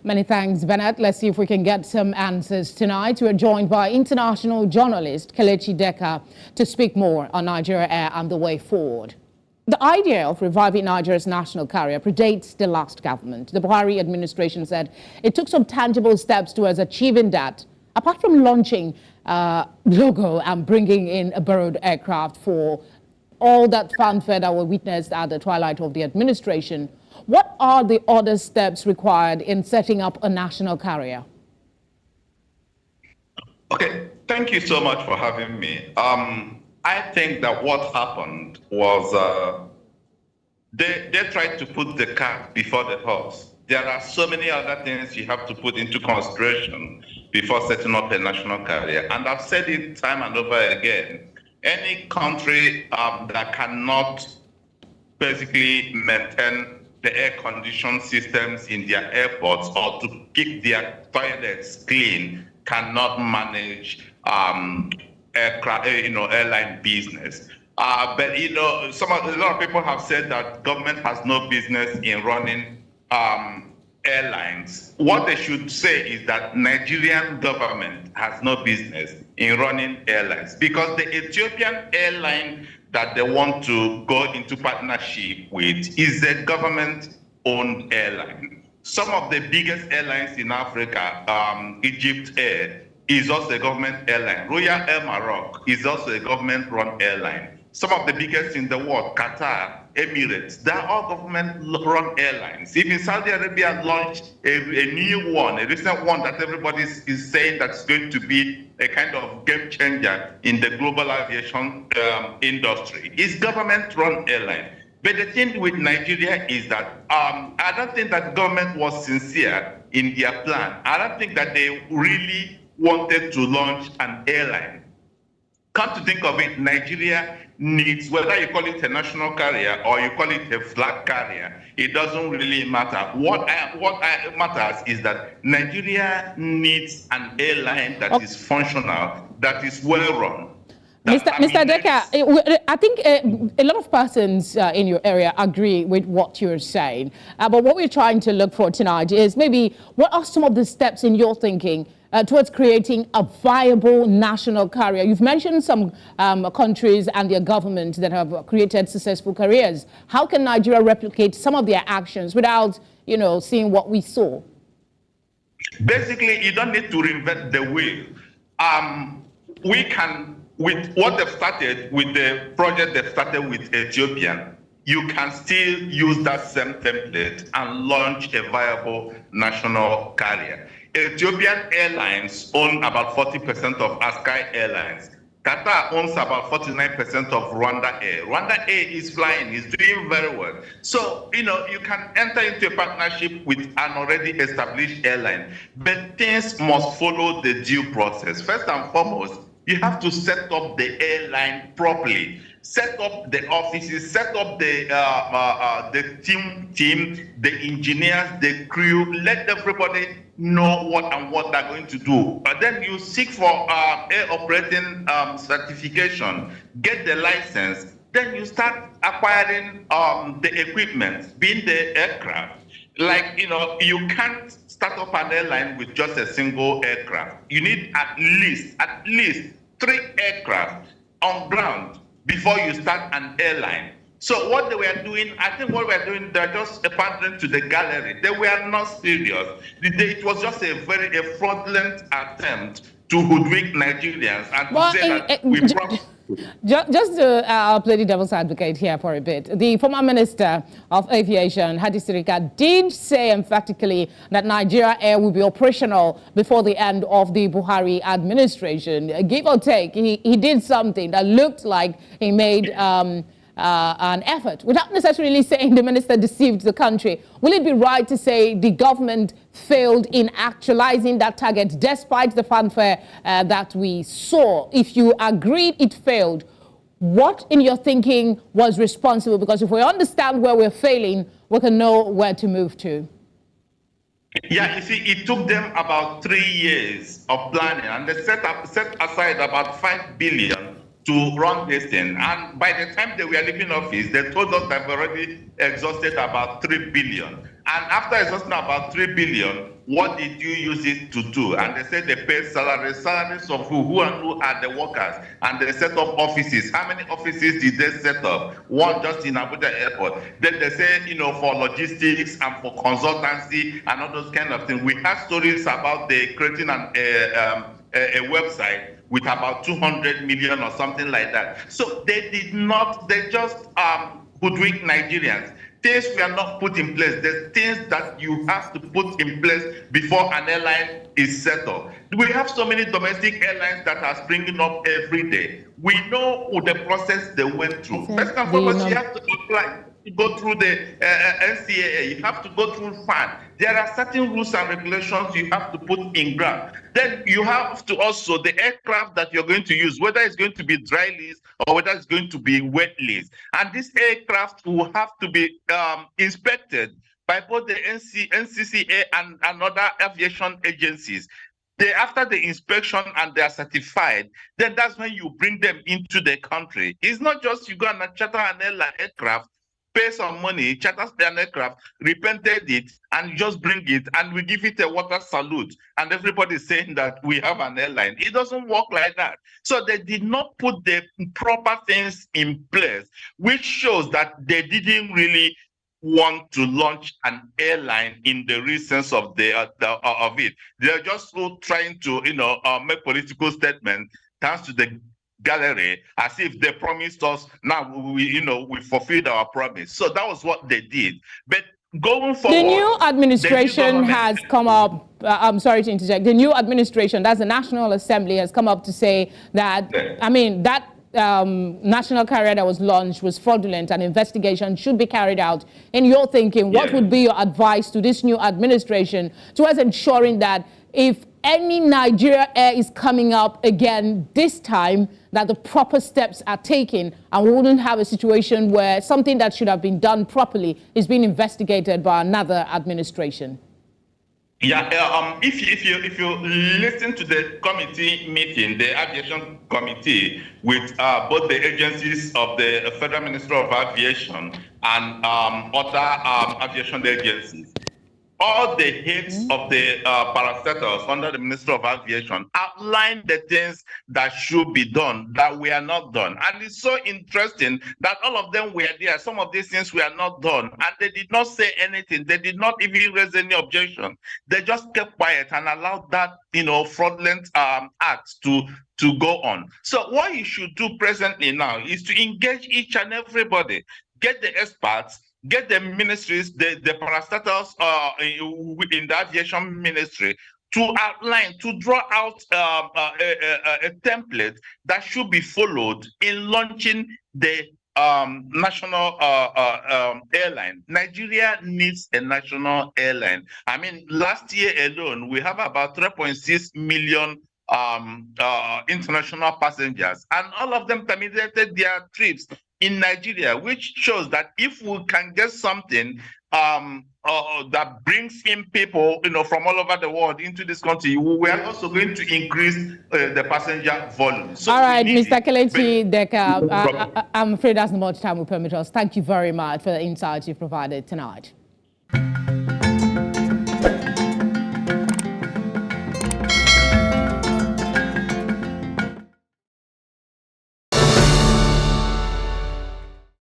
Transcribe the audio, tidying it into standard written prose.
Many thanks, Bennett. Let's see if we can get some answers tonight. We're joined by international journalist Kelechi Deca to speak more on Nigeria Air and the way forward. The idea of reviving Nigeria's national carrier predates the last government. The Buhari administration said it took some tangible steps towards achieving that, apart from launching logo and bringing in a borrowed aircraft for all that fanfare that were witnessed at the twilight of the administration. What are the other steps required in setting up a national carrier? Okay, thank you so much for having me. I think that what happened was they tried to put the cart before the horse. There are so many other things you have to put into consideration before setting up a national carrier. And I've said it time and over again, any country that cannot basically maintain the air-conditioned systems in their airports or to keep their toilets clean cannot manage aircraft, airline business. But a lot of people have said that government has no business in running airlines. What they should say is that Nigerian government has no business in running airlines, because the Ethiopian airline that they want to go into partnership with is a government-owned airline. Some of the biggest airlines in Africa, Egypt Air, is also a government airline. Royal Air Maroc is also a government-run airline. Some of the biggest in the world, Qatar, Emirates, they're all government-run airlines. Even Saudi Arabia launched a new one, a recent one that everybody is saying that's going to be a kind of game changer in the global aviation industry. It's government-run airline. But the thing with Nigeria is that I don't think that government was sincere in their plan. I don't think that they really wanted to launch an airline. Come to think of it, Nigeria needs, whether you call it a national carrier or you call it a flag carrier, it doesn't really matter. What matters is that Nigeria needs an airline that is functional, that is well run. Mr. Deca, I think a lot of persons in your area agree with what you're saying. But what we're trying to look for tonight is maybe what are some of the steps in your thinking towards creating a viable national carrier? You've mentioned some countries and their government that have created successful careers. How can Nigeria replicate some of their actions without, seeing what we saw? Basically, you don't need to reinvent the wheel. We can, with what they've started, with the project they've started with Ethiopia, you can still use that same template and launch a viable national carrier. Ethiopian Airlines own about 40% of Askai Airlines. Qatar owns about 49% of Rwanda Air. Rwanda Air is flying, is doing very well. So, you can enter into a partnership with an already established airline, but things must follow the due process. First and foremost, you have to set up the airline properly. Set up the offices, set up the team, the engineers, the crew. Let everybody know what they're going to do. But then you seek for air operating certification, get the license. Then you start acquiring the equipment, being the aircraft. You can't start up an airline with just a single aircraft. You need at least 3 aircraft on ground before you start an airline. So what they were doing, I think what we're doing, they're just pandering to the gallery. They were not serious. It was just a fraudulent attempt to hoodwink Nigerians and to say that we promised. Just to play the devil's advocate here for a bit, the former Minister of Aviation, Ezewuike, did say emphatically that Nigeria Air will be operational before the end of the Buhari administration. Give or take, he did something that looked like he made an effort, without necessarily saying the minister deceived the country. Will it be right to say the government failed in actualizing that target despite the fanfare that we saw? If you agreed it failed, what in your thinking was responsible? Because if we understand where we're failing, we can know where to move to. Yeah, you see, it took them about 3 years of planning, and they set aside about 5 billion to run this thing. And by the time they were leaving office, they told us they've already exhausted about 3 billion. And after exhausting about 3 billion, what did you use it to do? And they said they paid salaries of who are the workers, and they set up offices. How many offices did they set up? One just in Abuja airport. Then they say, for logistics and for consultancy and all those kind of things. We had stories about they creating a website with about 200 million or something like that. So they just hoodwink Nigerians. Things were not put in place. There's things that you have to put in place before an airline is set up. We have so many domestic airlines that are springing up every day. We know the process they went through. First and foremost, you have to apply. You go through the NCAA, you have to go through FAN. There are certain rules and regulations you have to put in ground. Then you have to also, the aircraft that you're going to use, whether it's going to be dry lease or whether it's going to be wet lease. And this aircraft will have to be inspected by both the NCCA and other aviation agencies. After the inspection and they are certified, then that's when you bring them into the country. It's not just you go and charter an aircraft, pay some money, charter an aircraft, repainted it, and just bring it, and we give it a water salute, and everybody's saying that we have an airline. It doesn't work like that. So they did not put the proper things in place, which shows that they didn't really want to launch an airline in the real sense of of it. They're just trying to, make political statements, thanks to the gallery, as if they promised us. Now we fulfilled our promise. So that was what they did. But going forward, the new administration has come up. I'm sorry to interject. The new administration, that's the National Assembly, has come up to say that, that national carrier that was launched was fraudulent and investigation should be carried out. In your thinking, what would be your advice to this new administration towards ensuring that if any Nigeria Air is coming up again this time, that the proper steps are taken and we wouldn't have a situation where something that should have been done properly is being investigated by another administration? Yeah, if you listen to the committee meeting, the aviation committee, with both the agencies of the Federal Ministry of Aviation and other aviation agencies, all the heads of the parastatals under the Ministry of Aviation outlined the things that should be done that were not done. And it's so interesting that all of them were there. Some of these things were not done, and they did not say anything. They did not even raise any objection. They just kept quiet and allowed that, fraudulent acts to go on. So what you should do presently now is to engage each and everybody, get the experts, get the ministries, the parastatals in the aviation ministry to outline, to draw out a template that should be followed in launching the national airline. Nigeria needs a national airline. Last year alone, we have about 3.6 million international passengers, and all of them terminated their trips in Nigeria, which shows that if we can get something that brings in people, from all over the world into this country, we are also going to increase the passenger volume. So all right, Mr. Kelechi, Deca, I'm afraid that's not much time will permit us. Thank you very much for the insights you provided tonight.